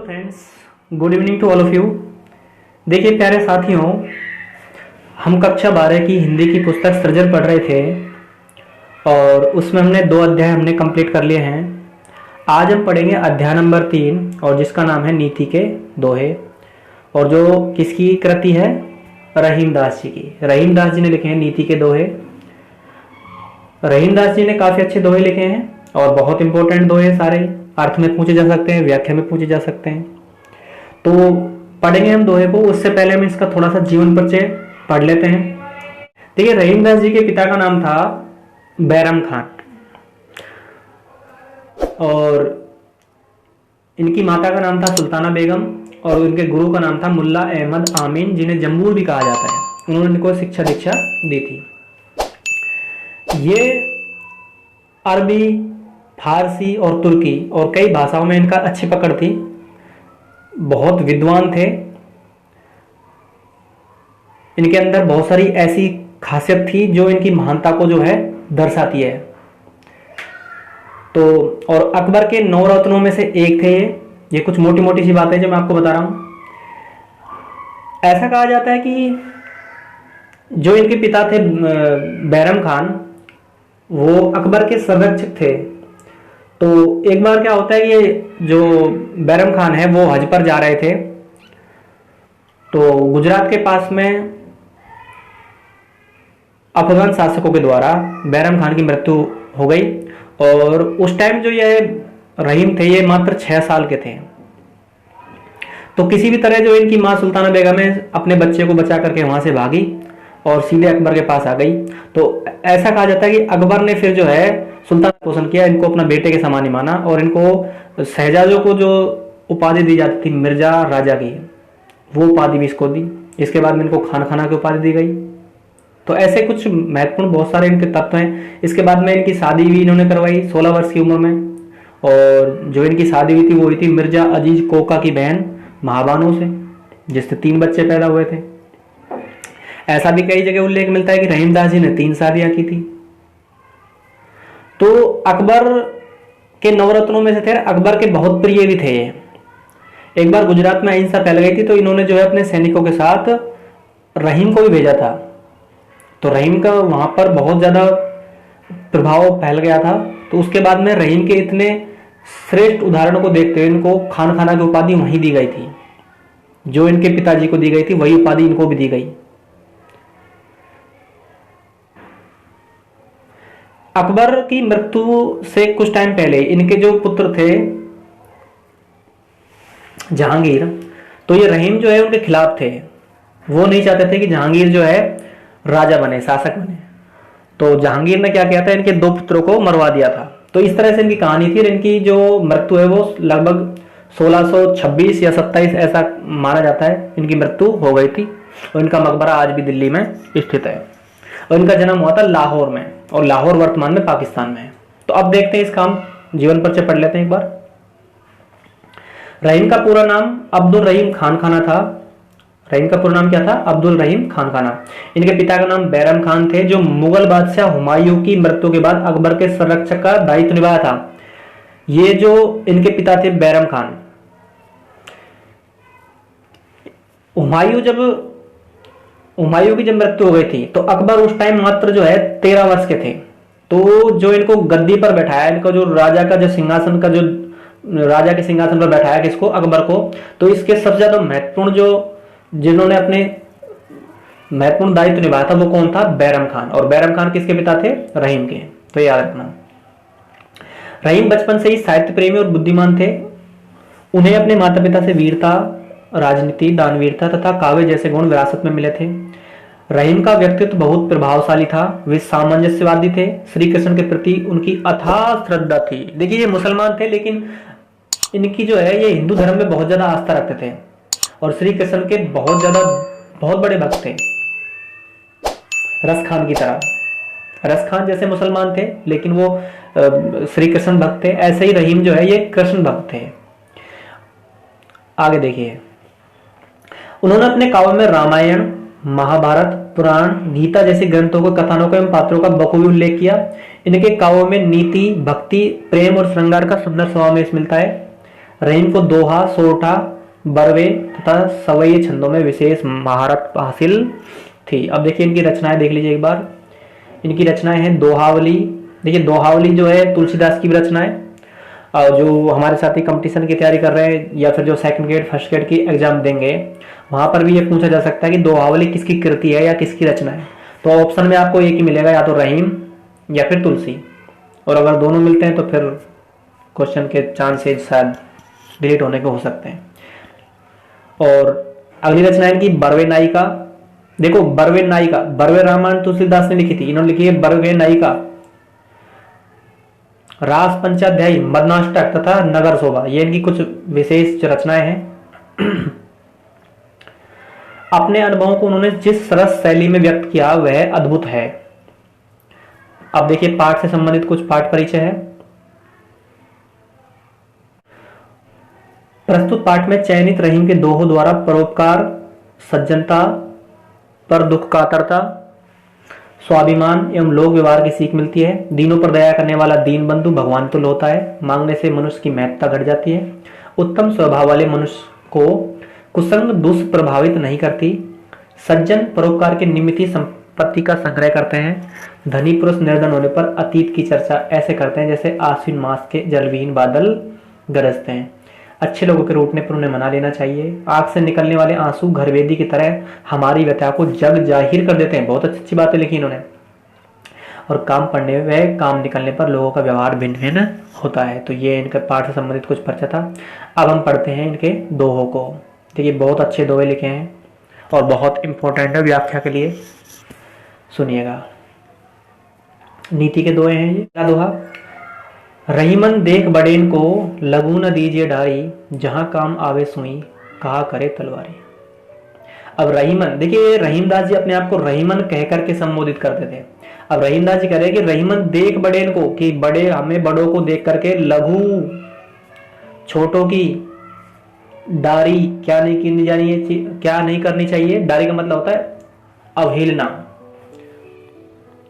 Friends, good evening to all of you. देखिए प्यारे साथियों, हम कक्षा 12 की हिंदी की पुस्तक सृजन पढ़ रहे थे और उसमें हमने 2 अध्याय हमने कंप्लीट कर लिए हैं। आज हम पढ़ेंगे अध्याय नंबर 3 और जिसका नाम है नीति के दोहे, और जो किसकी कृति है, रहीम दास जी की। रहीम दास जी ने लिखे हैं नीति के दोहे। रहीम दास जी ने काफ़ी अच्छे दोहे लिखे हैं और बहुत इंपॉर्टेंट दोहे सारे, अर्थ में पूछे जा सकते हैं, व्याख्या में पूछे जा सकते हैं। तो पढ़ेंगे हम दोहे को। उससे पहले हम इसका थोड़ा सा जीवन परिचय पढ़ लेते हैं। देखिए, रहीम दास जी के पिता का नाम था बैरम खान और इनकी माता का नाम था सुल्ताना बेगम और इनके गुरु का नाम था मुल्ला अहमद आमीन, जिन्हें जम्बूर भी कहा जाता है। उन्होंने इनको शिक्षा दीक्षा दी थी। ये अरबी, फारसी और तुर्की और कई भाषाओं में इनका अच्छी पकड़ थी। बहुत विद्वान थे। इनके अंदर बहुत सारी ऐसी खासियत थी जो इनकी महानता को जो है दर्शाती है। तो और अकबर के 9 रत्नों में से एक थे ये कुछ मोटी मोटी सी बातें जो मैं आपको बता रहा हूं। ऐसा कहा जाता है कि जो इनके पिता थे बैरम खान, वो अकबर के संरक्षक थे। तो एक बार क्या होता है कि जो बैरम खान है वो हज पर जा रहे थे, तो गुजरात के पास में अफगान शासकों के द्वारा बैरम खान की मृत्यु हो गई। और उस टाइम जो ये रहीम थे ये मात्र 6 साल के थे। तो किसी भी तरह जो इनकी माँ सुल्ताना बेगम है अपने बच्चे को बचा करके वहां से भागी और सीधे अकबर के पास आ गई। तो ऐसा कहा जाता है कि अकबर ने फिर जो है सुल्तान पोषण किया, इनको अपना बेटे के समान ही माना और इनको शहजादों को जो उपाधि दी जाती थी मिर्जा राजा की, वो उपाधि भी इसको दी। इसके बाद में इनको खान खाना की उपाधि दी गई। तो ऐसे कुछ महत्वपूर्ण बहुत सारे इनके तत्व हैं। इसके बाद में इनकी शादी भी इन्होंने करवाई 16 वर्ष की उम्र में, और जो इनकी शादी हुई थी वो हुई थी मिर्जा अजीज कोका की बहन महाबानो से, जिससे 3 बच्चे पैदा हुए थे। ऐसा भी कई जगह उल्लेख मिलता है कि रहीम दास जी ने 3 शादियां की थी। तो अकबर के नवरत्नों में से थे, अकबर के बहुत प्रिय भी थे ये। एक बार गुजरात में अहिंसा फैल गई थी तो इन्होंने जो है अपने सैनिकों के साथ रहीम को भी भेजा था। तो रहीम का वहां पर बहुत ज्यादा प्रभाव फैल गया था। तो उसके बाद में रहीम के इतने श्रेष्ठ उदाहरणों को देखते हुए इनको खान खाना की उपाधि वहीं दी गई थी। जो इनके पिताजी को दी गई थी वही उपाधि इनको भी दी गई। अकबर की मृत्यु से कुछ टाइम पहले इनके जो पुत्र थे जहांगीर, तो ये रहीम जो है उनके खिलाफ थे। वो नहीं चाहते थे कि जहांगीर जो है राजा बने, शासक बने। तो जहांगीर ने क्या किया था, इनके 2 पुत्रों को मरवा दिया था। तो इस तरह से इनकी कहानी थी। इनकी जो मृत्यु है वो लगभग 1626 या 27 ऐसा माना जाता है इनकी मृत्यु हो गई थी। और इनका मकबरा आज भी दिल्ली में स्थित है। और इनका जन्म हुआ था लाहौर में, और लाहौर वर्तमान में पाकिस्तान में है। तो अब देखते हैं इसका हम जीवन परिचय पढ़ लेते हैं एक बार। रहीम का पूरा नाम अब्दुल रहीम खान खाना था। रहीम का पूरा नाम क्या था? अब्दुल रहीम खान खाना। इनके पिता का नाम बैरम खान थे, जो मुगल बादशाह हुमायूं की मृत्यु के बाद अकबर के संरक्षक का दायित्व निभाया था। ये जो इनके पिता थे बैरम खान, हुमायूं की जब मृत्यु हो गई थी तो अकबर उस टाइम मात्र जो है 13 वर्ष के थे। तो जो इनको गद्दी पर बैठाया, इनको जो राजा के सिंहासन पर बैठाया किसको? अकबर को। तो इसके सबसे ज्यादा महत्वपूर्ण जिन्होंने अपने महत्वपूर्ण दायित्व निभाया था वो कौन था? बैरम खान। और बैरम खान किसके पिता थे? रहीम के। तो याद रखना। रहीम बचपन से ही साहित्य प्रेमी और बुद्धिमान थे। उन्हें अपने माता पिता से वीरता, राजनीति, दानवीरता तथा काव्य जैसे गुण विरासत में मिले थे। रहीम का व्यक्तित्व बहुत प्रभावशाली था। वे सामंजस्यवादी थे। श्री कृष्ण के प्रति उनकी अथाह श्रद्धा थी। देखिए, ये मुसलमान थे लेकिन इनकी जो है ये हिंदू धर्म में बहुत ज्यादा आस्था रखते थे और श्री कृष्ण के बहुत बड़े भक्त थे। रस खान की तरह। रस खान जैसे मुसलमान थे लेकिन वो श्री कृष्ण भक्त थे, ऐसे ही रहीम जो है ये कृष्ण भक्त थे। आगे देखिए, उन्होंने अपने काव्य में रामायण, महाभारत, पुराण, गीता जैसे ग्रंथों को, कथानकों एवं पात्रों का बखूबी उल्लेख किया। इनके काव्यों में नीति, भक्ति, प्रेम और श्रृंगार का सुंदर समावेश मिलता है। रहीम को दोहा, सोरठा, बरवे तथा सवैये छंदों में विशेष महारत हासिल थी। अब देखिए इनकी रचनाएं देख लीजिए एक बार। इनकी रचनाएं हैं दोहावली। देखिए दोहावली जो है तुलसीदास की भी रचना है, और जो हमारे साथी कंपटीशन की तैयारी कर रहे हैं या फिर जो सेकंड ग्रेड फर्स्ट ग्रेड की एग्जाम देंगे, वहां पर भी ये पूछा जा सकता है कि दोहावली किसकी कृति है या किसकी रचना है। तो ऑप्शन में आपको एक ही मिलेगा, या तो रहीम या फिर तुलसी, और अगर दोनों मिलते हैं तो फिर क्वेश्चन के चांसेज शायद डिलीट होने के हो सकते हैं। और अगली रचना है इनकी बरवे नायिका। देखो बरवे नायिका, बरवे रामायण तुलसीदास ने लिखी थी, इन्होंने लिखी है बरवे नायिका, रास पंचाध्यायी, मदनाष्टक तथा नगर शोभा। ये इनकी कुछ विशेष रचनाएं हैं। अपने अनुभवों को उन्होंने जिस सरस शैली में व्यक्त किया वह अद्भुत है। अब देखिए पाठ से संबंधित कुछ पाठ परिचय है। प्रस्तुत पाठ में चयनित रहीम के दोहों द्वारा परोपकार, सज्जनता, पर दुख कातरता, स्वाभिमान एवं लोक व्यवहार की सीख मिलती है। दीनों पर दया करने वाला दीन बंधु भगवान तुल्य होता है। मांगने से मनुष्य की महत्ता घट जाती है। उत्तम स्वभाव वाले मनुष्य को कुसंग दुष्प्रभावित नहीं करती। सज्जन परोपकार के निमित्त ही संपत्ति का संग्रह करते हैं। धनी पुरुष निर्धन होने पर अतीत की चर्चा ऐसे करते हैं जैसे आश्विन मास के जलविहीन बादल गरजते हैं। अच्छे लोगों के रूठने पर उन्हें मना लेना चाहिए। आंख से निकलने वाले आंसू घरवेदी की तरह हमारी व्यथा को जग जाहिर कर देते हैं। बहुत अच्छी अच्छी बातें लिखी इन्होंने। और काम पड़ने व काम निकलने पर लोगों का व्यवहार भिन्न भिन्न होता है। तो ये इनके पाठ से संबंधित कुछ परिचय था। अब हम पढ़ते हैं इनके दोहों को। देखिए बहुत अच्छे दोहे लिखे हैं और बहुत इंपॉर्टेंट है व्याख्या के लिए, सुनिएगा। नीति के दोहे हैं ये। क्या दोहा? रहीमन देख बड़ेन को लगू न दीजिए डारी, जहां काम आवे सुई कहा करे तलवारी। अब रहीमन, देखिए रहीमदास जी अपने आप को रहीमन कह करके संबोधित करते थे। अब रहीमदास जी कह रहे हैं कि रहीमन देख बड़ेन को, कि बड़े हमें बड़ों को देख करके लघु छोटों की डारी क्या नहीं करनी चाहिए, क्या नहीं करनी चाहिए। डारी का मतलब होता है अवहेलना।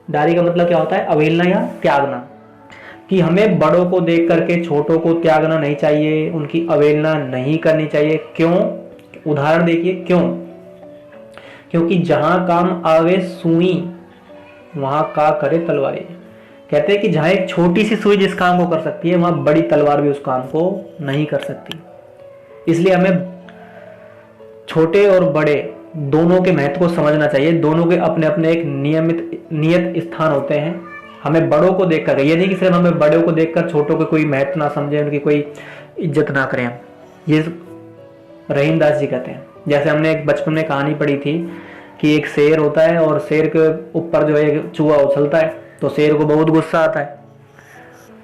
डारी का मतलब क्या होता है? अवहेलना या त्यागना। कि हमें बड़ों को देख करके छोटों को त्यागना नहीं चाहिए, उनकी अवहेलना नहीं करनी चाहिए। क्यों? उदाहरण देखिए क्यों। क्योंकि जहां काम आवे सुई वहां का करे तलवारी। कहते हैं कि जहां एक छोटी सी सुई जिस काम को कर सकती है, वहां बड़ी तलवार भी उस काम को नहीं कर सकती। इसलिए हमें छोटे और बड़े दोनों के महत्व को समझना चाहिए। दोनों के अपने अपने एक नियत स्थान होते हैं। हमें बड़ों को देखकर, ये नहीं कि सिर्फ हमें बड़ों को देखकर छोटों को कोई महत्व ना समझे, उनकी कोई इज्जत ना करें। ये रहीमदास जी कहते हैं। जैसे हमने एक बचपन में कहानी पढ़ी थी कि एक शेर होता है और शेर के ऊपर जो है चूहा उछलता है, तो शेर को बहुत गुस्सा आता है।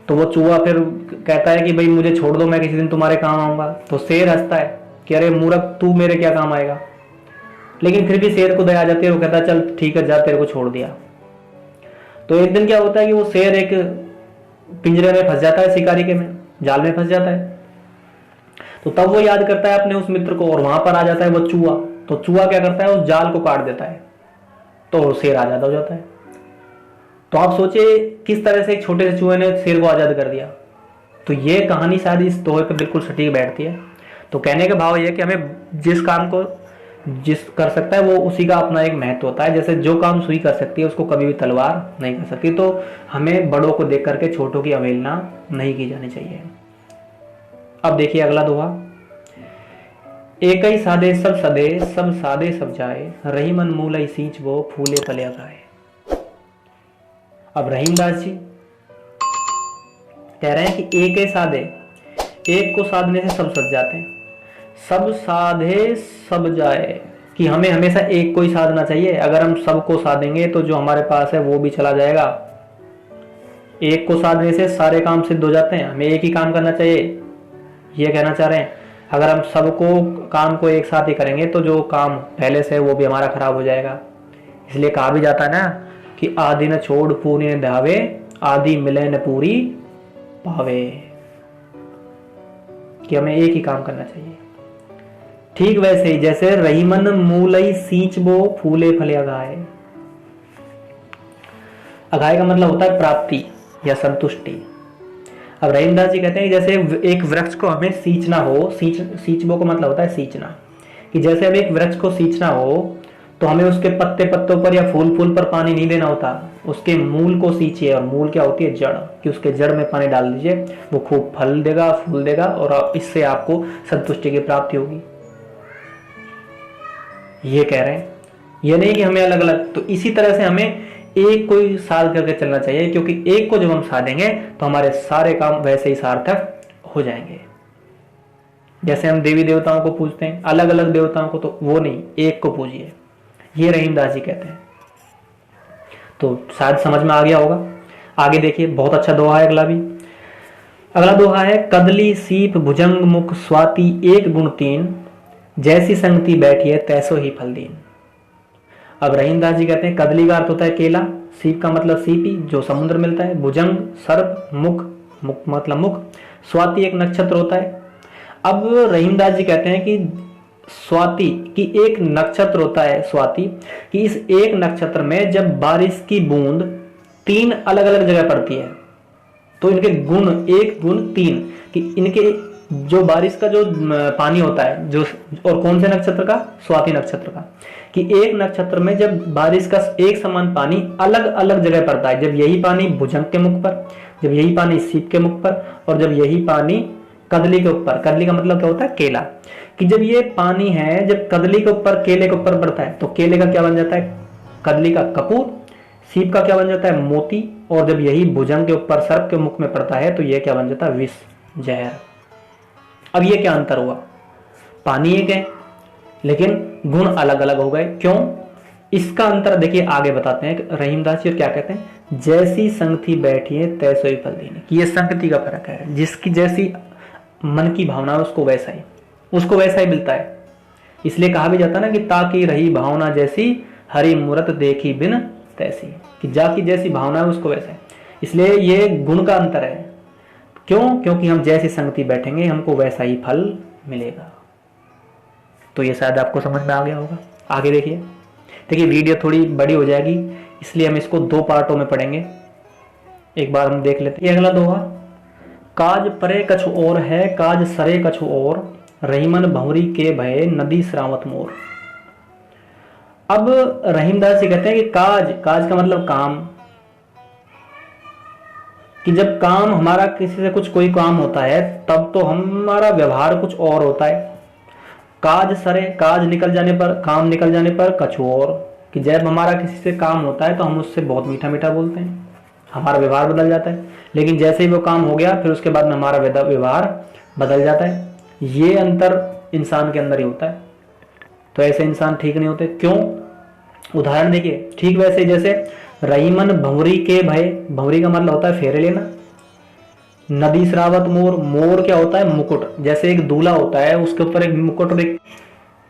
तो वो चूहा फिर कहता है कि भाई मुझे छोड़ दो, मैं किसी दिन तुम्हारे काम आऊंगा। तो शेर हंसता है कि अरे मूर्ख, तू मेरे क्या काम आएगा। लेकिन फिर भी शेर को दया आ जाती है, वो कहता है चल ठीक है जा, तेरे को छोड़ दिया। तो एक दिन क्या होता है कि वो शेर एक पिंजरे में फंस जाता है, शिकारी के में जाल में फंस जाता है। तो तब वो याद करता है अपने उस मित्र को, और वहां पर आ जाता है वो चूहा। तो चूहा क्या करता है? उस जाल को काट देता है, तो शेर आजाद हो जाता है। तो आप सोचिए किस तरह से एक छोटे से चूहे ने शेर को आजाद कर दिया। तो ये कहानी शायद इस दोहे पे बिल्कुल सटीक बैठती है। तो कहने का भाव ये है कि हमें जिस काम को जिस कर सकता है वो उसी का अपना एक महत्व होता है। जैसे जो काम सुई कर सकती है उसको कभी भी तलवार नहीं कर सकती। तो हमें बड़ों को देख करके छोटों की अवहेलना नहीं की जानी चाहिए। अब देखिए अगला दोहा। एक ही सादे सब सदे, सब सादे सब जाए, रहीमन मूलई सींच वो फूले फले गाए। अब रहीमदास जी कह रहे हैं कि एक ही सादे, एक को साधने से सब सज जाते हैं, सब साधे सब जाए, कि हमें हमेशा एक को ही साधना चाहिए। अगर हम सबको साधेंगे तो जो हमारे पास है वो भी चला जाएगा। एक को साधने से सारे काम सिद्ध हो जाते हैं, हमें एक ही काम करना चाहिए, ये कहना चाह रहे हैं। अगर हम सबको काम को एक साथ ही करेंगे तो जो काम पहले से है वो भी हमारा खराब हो जाएगा। इसलिए कहा भी जाता है ना कि आदि न छोड़ पूरी न धावे, आदि मिले न पूरी पावे, कि हमें एक ही काम करना चाहिए। ठीक वैसे ही जैसे रहीमन मूलई सींचबो फूले फले अगाए। अगाए का मतलब होता है प्राप्ति या संतुष्टि। अब रहीमदास जी कहते हैं जैसे एक वृक्ष को हमें सींचना हो, सींचबो का मतलब होता है सींचना, कि जैसे अब एक वृक्ष को सींचना हो तो हमें उसके पत्ते पत्तों पर या फूल फूल पर पानी नहीं देना होता, उसके मूल को सींचिए। और मूल क्या होती है? जड़, कि उसके जड़ में पानी डाल दीजिए, वो खूब फल देगा, फूल देगा और इससे आपको संतुष्टि की प्राप्ति होगी। ये कह रहे हैं, ये नहीं कि हमें अलग अलग। तो इसी तरह से हमें एक कोई साध करके चलना चाहिए, क्योंकि एक को जब हम साधेंगे तो हमारे सारे काम वैसे ही सार्थक हो जाएंगे। जैसे हम देवी देवताओं को पूजते हैं, अलग अलग देवताओं को, तो वो नहीं, एक को पूजिए। ये रहीमदास जी कहते हैं। तो शायद समझ में आ गया होगा। आगे देखिए, बहुत अच्छा दोहा है अगला भी। अगला दोहा है, कदली सीप भुजंग मुख स्वाति एक गुण तीन, जैसी संगति बैठिए तैसो ही फल दीन। अब रहीमदास जी कहते हैं कदली का अर्थ होता है केला, सीप का मतलब सीपी जो समुद्र मिलता है, भुजंग सर्प, मुख मुख मतलब मुख, स्वाति एक नक्षत्र होता है। अब रहीमदास जी कहते हैं कि स्वाति की एक नक्षत्र होता है, स्वाति कि इस एक नक्षत्र में जब बारिश की बूंद तीन अलग अलग जगह पड़ती है तो इनके गुण एक गुण तीन, कि इनके जो बारिश का जो पानी होता है, जो और कौन से नक्षत्र का? स्वाति नक्षत्र का, कि एक नक्षत्र में जब बारिश का एक समान पानी अलग अलग जगह पड़ता है, जब यही पानी भुजंग के मुख पर, जब यही पानी सीप के मुख पर, और जब यही पानी कदली के ऊपर। कदली का मतलब क्या होता है? केला। कि जब ये पानी है, जब कदली के ऊपर केले के ऊपर पड़ता है तो केले का क्या बन जाता है? कदली का कपूर। सीप का क्या बन जाता है? मोती। और जब यही भुजंग के ऊपर सर्प के मुख में पड़ता है तो ये क्या बन जाता है? विष, जहर। अब ये क्या अंतर हुआ? पानी एक है लेकिन गुण अलग अलग हो गए। क्यों? इसका अंतर देखिए आगे बताते हैं। रहीमदास जी क्या कहते हैं, जैसी संगति बैठिए तैसो ही फल दीने, कि ये संगति का फर्क है। जिसकी जैसी मन की भावना है उसको वैसा ही मिलता है। इसलिए कहा भी जाता है ना कि ताकि रही भावना जैसी, हरि मूरत देखी बिन तैसी, कि जाकी जैसी भावना है उसको वैसा है। इसलिए ये गुण का अंतर है। क्यों? क्योंकि हम जैसी संगति बैठेंगे हमको वैसा ही फल मिलेगा। तो ये शायद आपको समझ में आ गया होगा। आगे देखिए वीडियो थोड़ी बड़ी हो जाएगी, इसलिए हम इसको दो पार्टों में पढ़ेंगे। एक बार हम देख लेते हैं। अगला दोहा, काज परे कछु और है, काज सरे कछु और, रहीमन भंवरी के भय नदी श्रावत मोर। अब रहीमदास जी कहते हैं कि काज का मतलब काम, कि जब काम हमारा किसी से कुछ कोई काम होता है तब तो हमारा व्यवहार कुछ और होता है। काज सरे, काज निकल जाने पर, काम निकल जाने पर कछु और, कि जब हमारा किसी से काम होता है तो हम उससे बहुत मीठा मीठा बोलते हैं, हमारा व्यवहार बदल जाता है। लेकिन जैसे ही वो काम हो गया फिर उसके बाद में हमारा व्यवहार बदल जाता है। ये अंतर इंसान के अंदर ही होता है। तो ऐसे इंसान ठीक नहीं होते। क्यों? उदाहरण देखिए, ठीक वैसे जैसे रहीमन भंवरी के भय, भंवरी का मतलब होता है फेरे लेना। नदी श्रावत मोर, मोर क्या होता है? मुकुट। जैसे एक दूल्हा होता है उसके ऊपर एक मुकुट,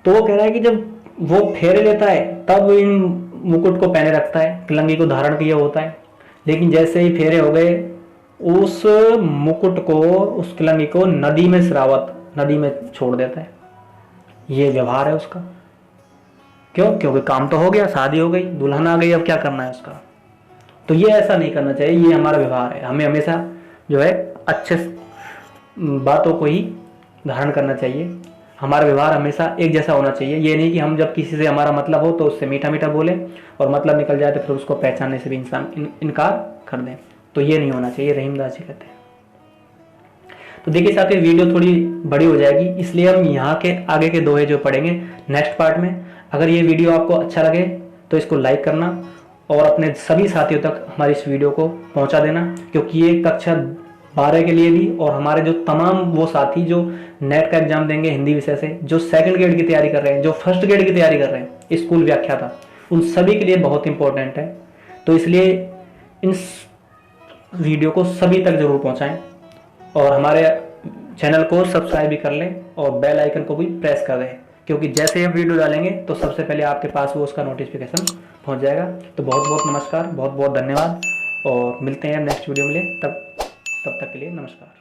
तो वो कह रहा है कि जब वो फेरे लेता है तब इन मुकुट को पहने रखता है, कलंगी को धारण किया होता है। लेकिन जैसे ही फेरे हो गए उस मुकुट को, उस कलंगी को नदी में श्रावत, नदी में छोड़ देता है। ये व्यवहार है उसका। क्यों? क्योंकि काम तो हो गया, शादी हो गई, दुल्हन आ गई, अब क्या करना है उसका। तो ये ऐसा नहीं करना चाहिए। ये हमारा व्यवहार है। हमें हमेशा जो है अच्छे बातों को ही धारण करना चाहिए। हमारा व्यवहार हमेशा एक जैसा होना चाहिए। ये नहीं कि हम जब किसी से हमारा मतलब हो तो उससे मीठा मीठा बोले और मतलब निकल जाए तो फिर उसको पहचानने से भी इंसान इनकार कर दें। तो ये नहीं होना चाहिए, रहीमदास जी कहते हैं। तो देखिए साथियों, वीडियो थोड़ी बड़ी हो जाएगी, इसलिए हम यहाँ के आगे के दोहे जो पढ़ेंगे नेक्स्ट पार्ट में। अगर ये वीडियो आपको अच्छा लगे तो इसको लाइक करना और अपने सभी साथियों तक हमारी इस वीडियो को पहुंचा देना, क्योंकि ये कक्षा 12 के लिए भी और हमारे जो तमाम वो साथी जो नेट का एग्जाम देंगे हिंदी विषय से, जो सेकंड ग्रेड की तैयारी कर रहे हैं, जो फर्स्ट ग्रेड की तैयारी कर रहे हैं, स्कूल व्याख्याता, उन सभी के लिए बहुत इंपॉर्टेंट है। तो इसलिए इन वीडियो को सभी तक जरूर पहुंचाएं और हमारे चैनल को सब्सक्राइब भी कर लें और बेल आइकन को भी प्रेस कर दें, क्योंकि जैसे ही हम वीडियो डालेंगे तो सबसे पहले आपके पास वो उसका नोटिफिकेशन पहुंच जाएगा। तो बहुत बहुत नमस्कार, बहुत बहुत धन्यवाद और मिलते हैं नेक्स्ट वीडियो में। तब तक के लिए नमस्कार।